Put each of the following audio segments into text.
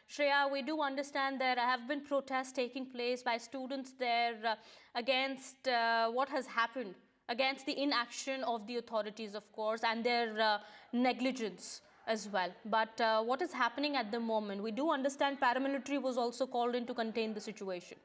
Shreya, we do understand there have been protests taking place by students there against what has happened, against the inaction of the authorities, of course, and their negligence as well. But what is happening at the moment? We do understand paramilitary was also called in to contain the situation.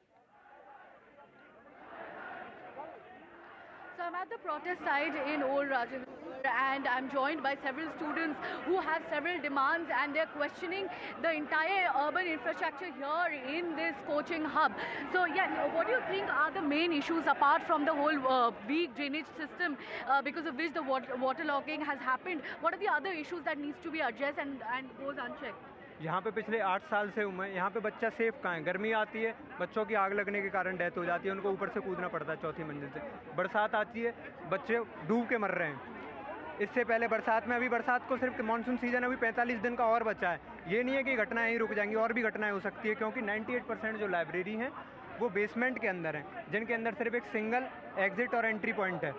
So I'm at the protest site in Old Rajinder Nagar, and I'm joined by several students who have several demands, and they're questioning the entire urban infrastructure here in this coaching hub. So yeah, what do you think are the main issues apart from the whole weak drainage system because of which the waterlogging has happened? What are the other issues that needs to be addressed and goes unchecked? यहाँ पे पिछले 8 साल से हूँ मैं, यहाँ पे बच्चा सेफ कहाँ है? गर्मी आती है, बच्चों की आग लगने के कारण डेथ हो जाती है, उनको ऊपर से कूदना पड़ता है 4थी मंजिल से। बरसात आती है, बच्चे डूब के मर रहे हैं। इससे पहले बरसात में, अभी बरसात को सिर्फ मानसून सीजन अभी 45 दिन का और बचा है। ये नहीं है कि घटनाएँ यहीं रुक जाएंगी, और भी घटनाएँ हो सकती है, क्योंकि 98% जो लाइब्रेरी हैं वो बेसमेंट के अंदर हैं, जिनके अंदर सिर्फ एक सिंगल एग्जिट और एंट्री पॉइंट है।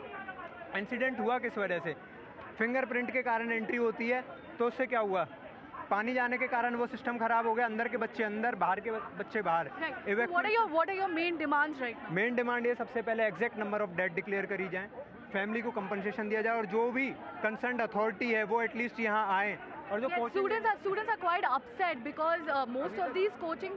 इंसिडेंट हुआ किस वजह से? फिंगरप्रिंट के कारण एंट्री होती है, तो उससे क्या हुआ? पानी जाने के कारण वो सिस्टम खराब हो गया, अंदर के बच्चे अंदर, बाहर के बच्चे बाहर। What are your main demands right now? Main demand ये सबसे पहले exact number of death declare करी जाए, फैमिली को कंपनसेशन दिया जाए, और जो भी कंसर्न्ड अथॉरिटी है वो एटलीस्ट यहाँ आए। और जो students are quite upset because most of these coaching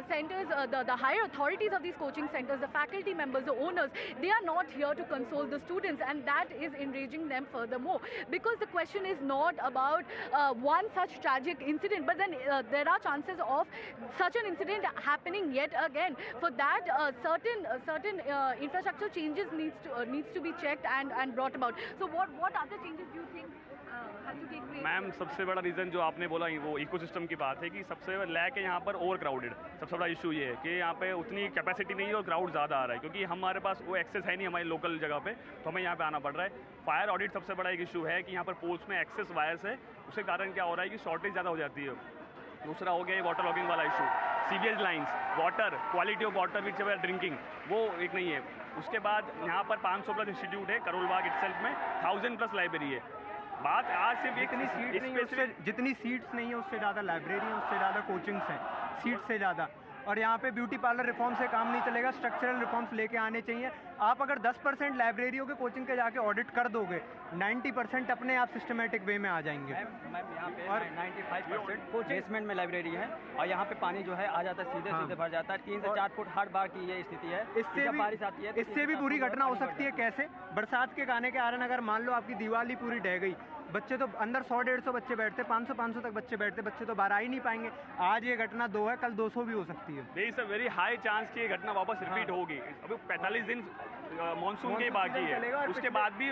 centers, the higher authorities of these coaching centers, the faculty members, the owners, they are not here to console the students, and that is enraging them furthermore, because the question is not about one such tragic incident, but then there are chances of such an incident happening yet again. For that, certain infrastructure changes needs to be checked and brought about. So what other changes do you think have to take place? Ma'am, सबसे बड़ा reason जो आपने बोला वो ecosystem की बात है कि सबसे लैक है यहाँ पर ओवर क्राउडेड। सबसे बड़ा इशू ये है कि यहाँ पे उतनी कैपेसिटी नहीं है और क्राउड ज़्यादा आ रहा है, क्योंकि हमारे पास वो एक्सेस है नहीं हमारी लोकल जगह पे, तो हमें यहाँ पे आना पड़ रहा है। फायर ऑडिट सबसे बड़ा एक इशू है कि यहाँ पर पोल्स में एक्सेस वायर्स है, उसके कारण क्या हो रहा है कि शॉर्टेज ज़्यादा हो जाती है। दूसरा हो गया ये वाटर लॉगिंग वाला issue, sewage lines, water quality of water which we are drinking, वो एक नहीं है। उसके बाद यहाँ पर 500+ इंस्टीट्यूट है, करोल बाग इटसेल्फ में 1000+ लाइब्रेरी है। बात आज सिर्फ जितनी सीट्स नहीं है उससे ज़्यादा लाइब्रेरी है, उससे ज़्यादा कोचिंग्स हैं, सीट्स से ज़्यादा। और यहाँ पे ब्यूटी पार्लर रिफॉर्म से काम नहीं चलेगा, स्ट्रक्चरल रिफॉर्म्स लेके आने चाहिए। आप अगर 10% लाइब्रेरियों के कोचिंग के जाके ऑडिट कर दोगे, 90% अपने आप सिस्टमेटिक वे में आ जाएंगे। मैम यहाँ पे और 95% बेसमेंट में लाइब्रेरी है, और यहाँ पे पानी जो है आ जाता है, सीधे भर जाता है। 3 से 4 फुट हर बार की ये स्थिति है। इससे बारिश आती है, इससे भी बुरी घटना हो सकती है। कैसे? बरसात के आने के कारण अगर मान लो आपकी दीवार पूरी ढह गई, बच्चे तो अंदर 100-150 बच्चे बैठते, 500 तक बच्चे बैठते, बच्चे तो बाहर आ ही नहीं पाएंगे। आज ये घटना 2 है, कल 200 भी हो सकती है। There is a very high chance कि ये घटना वापस रिपीट होगी। अभी 45 दिन मानसून के बाकी है, उसके बाद भी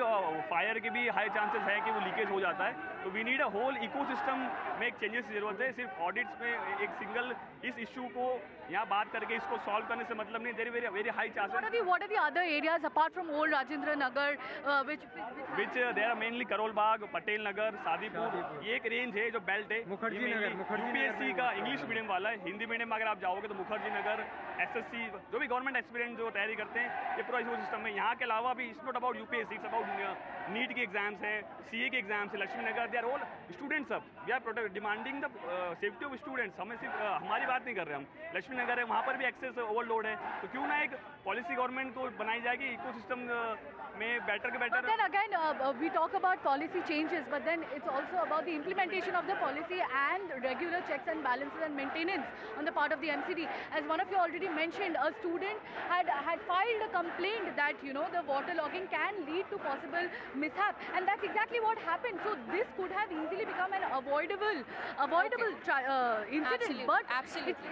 फायर के भी हाई चांसेस है कि वो लीकेज हो जाता है। तो we need a whole ecosystem में एक चेंजेस की जरूरत है। सिर्फ ऑडिट्स में एक सिंगल इस इशू को यहाँ बात करके इसको सॉल्व करने से मतलब नहीं। There very very high chances. What are the other areas apart from old Rajindra Nagar which there are mainly Karol Bagh, Patel Nagar, Shadipur, ये एक रेंज है जो बेल्ट है। मुखर्जी नगर, यूपीएससी का इंग्लिश मीडियम वाला है। हिंदी मीडियम में अगर आप जाओगे तो मुखर्जी नगर, एसएससी, जो भी गवर्नमेंट एस्पिरेंट जो तैयारी करते हैं, ये पूरा इको सिस्टम है। यहाँ के अलावा भी it's not about UPSC, it's about NEET के एग्जाम्स है, सीए के एग्जाम्स है, Laxmi Nagar, they are all students सब we are protect demanding the safety of students. हमें सिर्फ हमारी बात नहीं कर रहे हम। लक्ष्मी नगर है, वहाँ पर भी एक्सेस ओवरलोड है, तो क्यों ना एक पॉलिसी गवर्नमेंट को बनाई जाएगी इको सिस्टम में बेटर के better. But then again, we talk about policy changes, but then it's also about the implementation of the policy and regular checks and balances and maintenance on the part of the MCD. As one of you already mentioned, a student had filed a complaint that the waterlogging can lead to possible mishap, and that's exactly what happened. So this could have easily become an avoidable incident, but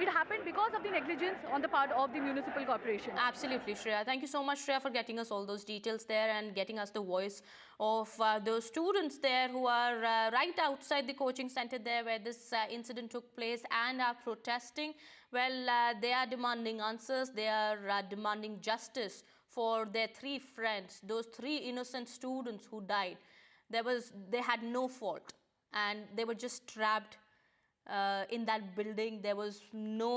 it happened because of the negligence on the part of the municipal corporation. Absolutely, Shreya. Thank you so much, Shreya, for getting us all those details there and getting us the voice of those students there who are right outside the coaching center there where this incident took place and are protesting. Well, they are demanding answers. They are demanding justice for their 3 friends, those 3 innocent students who died. They had no fault, and they were just trapped in that building. There was no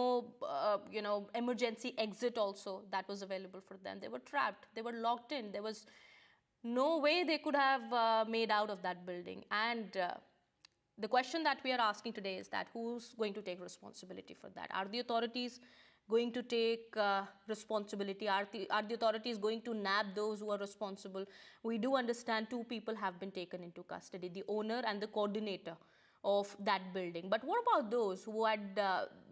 emergency exit also that was available for them. They were trapped, they were locked in. There was no way they could have made out of that building, and the question that we are asking today is that who's going to take responsibility for that? Are the authorities going to take responsibility? Are the authorities going to nab those who are responsible? We do understand two people have been taken into custody, the owner and the coordinator of that building. But what about those who had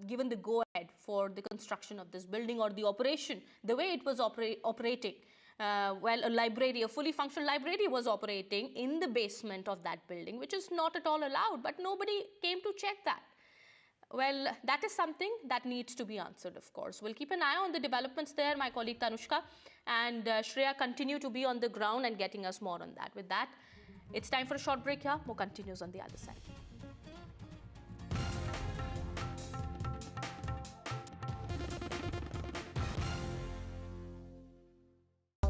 given the go-ahead for the construction of this building or the operation, the way it was operating? Well, a fully functional library was operating in the basement of that building, which is not at all allowed, but nobody came to check that. Well, that is something that needs to be answered, of course. We'll keep an eye on the developments there. My colleague Tanushka and Shreya continue to be on the ground and getting us more on that. With that, it's time for a short break here. More continues on the other side.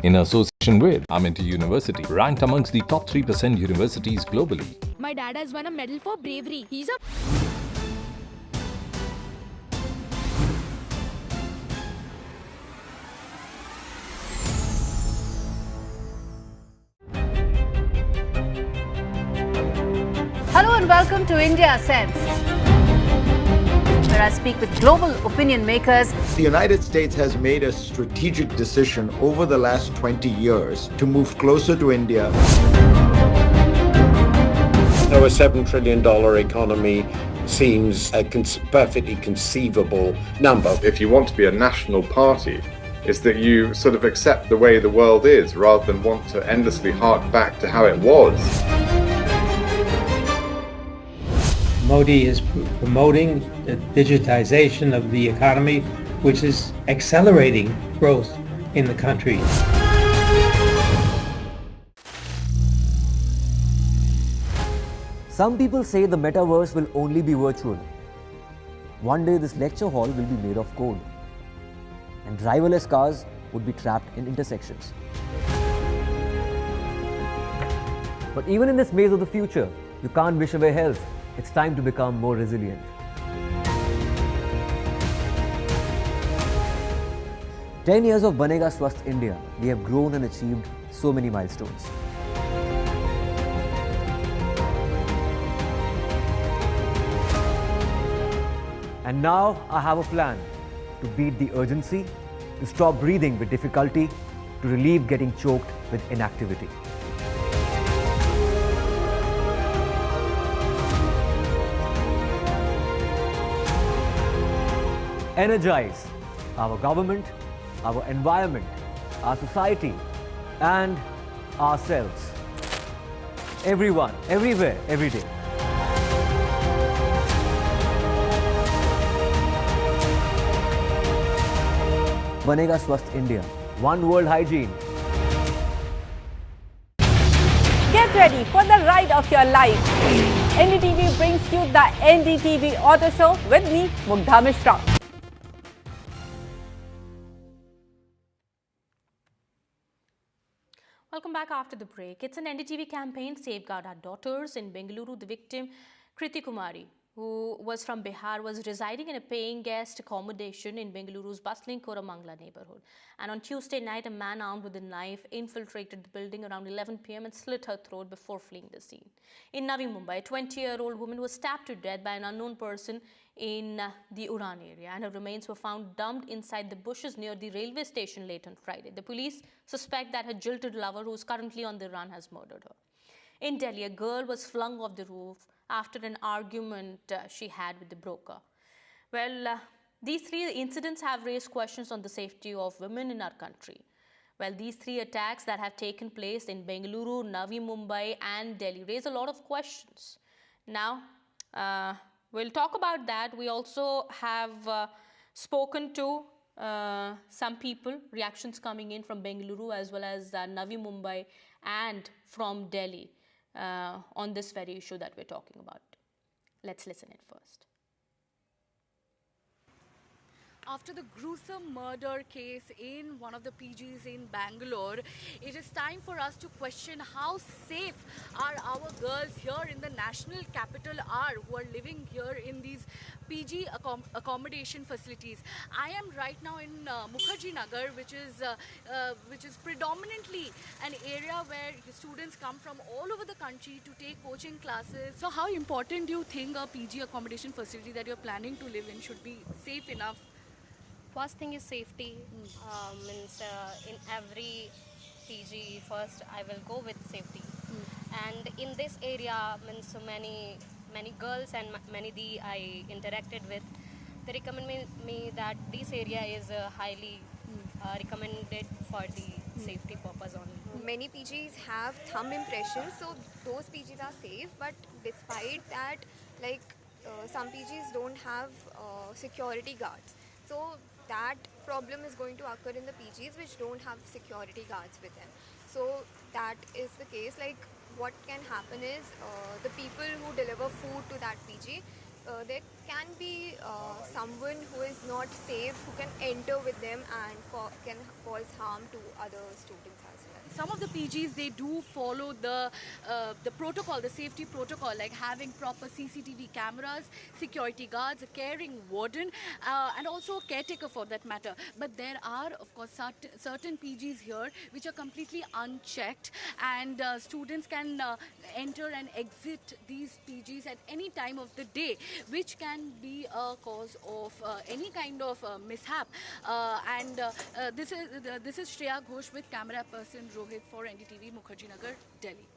In association with Amity University, ranked amongst the top 3% universities globally. My dad has won a medal for bravery. He's a... Hello and welcome to India Sense, where I speak with global opinion makers. The United States has made a strategic decision over the last 20 years to move closer to India. So a $7 trillion economy seems a perfectly conceivable number. If you want to be a national party, it's that you sort of accept the way the world is rather than want to endlessly hark back to how it was. Modi is promoting the digitization of the economy, which is accelerating growth in the country. Some people say the metaverse will only be virtual. One day this lecture hall will be made of code, and driverless cars would be trapped in intersections. But even in this maze of the future, you can't wish away health. It's time to become more resilient. "10 years of Banega Swasth India, we have grown and achieved so many milestones. And now I have a plan to beat the urgency, to stop breathing with difficulty, to relieve getting choked with inactivity. Energize our government, our environment, our society, and ourselves. Everyone, everywhere, every day. Banega Swasth India. One world hygiene. Get ready for the ride of your life. NDTV brings you the NDTV Auto Show with me, Mugdha Mishra. Welcome back after the break. It's an NDTV campaign, Safeguard Our Daughters. In Bengaluru, the victim, Kriti Kumari, who was from Bihar, was residing in a paying guest accommodation in Bengaluru's bustling Koramangala neighborhood. And on Tuesday night, a man armed with a knife infiltrated the building around 11 p.m. and slit her throat before fleeing the scene. In Navi Mumbai, a 20-year-old woman was stabbed to death by an unknown person in the Uran area, and her remains were found dumped inside the bushes near the railway station late on Friday. The police suspect that her jilted lover, who is currently on the run, has murdered her. In Delhi, a girl was flung off the roof after an argument she had with the broker. Well, these three incidents have raised questions on the safety of women in our country. Well, these three attacks that have taken place in Bengaluru, Navi Mumbai and Delhi raise a lot of questions. Now, we'll talk about that. We also have spoken to some people, reactions coming in from Bengaluru as well as Navi Mumbai and from Delhi on this very issue that we're talking about. Let's listen it first. After the gruesome murder case in one of the PGs in Bangalore, it is time for us to question how safe are our girls here in the national capital who are living here in these PG accommodation facilities. I am right now in Mukherjee Nagar, which is predominantly an area where students come from all over the country to take coaching classes. So how important do you think a PG accommodation facility that you're planning to live in should be safe enough? First thing is safety. Means in every PG, first I will go with safety. And in this area, means so many girls and many I interacted with, they recommend me that this area is highly recommended for the safety purpose only. Many PGs have thumb impressions, so those PGs are safe. But despite that, like some PGs don't have security guards. So that problem is going to occur in the PGs which don't have security guards with them. So that is the case. Like what can happen is the people who deliver food to that PG, there can be someone who is not safe who can enter with them and can cause harm to other students as well. Some of the PGs, they do follow the protocol, the safety protocol, like having proper CCTV cameras, security guards, a caring warden, and also a caretaker for that matter. But there are, of course, certain PGs here which are completely unchecked, and students can enter and exit these PGs at any time of the day, which can be a cause of any kind of mishap. This is Shreya Ghosh with camera person Rohit for NDTV, Mukherjee Nagar, Delhi.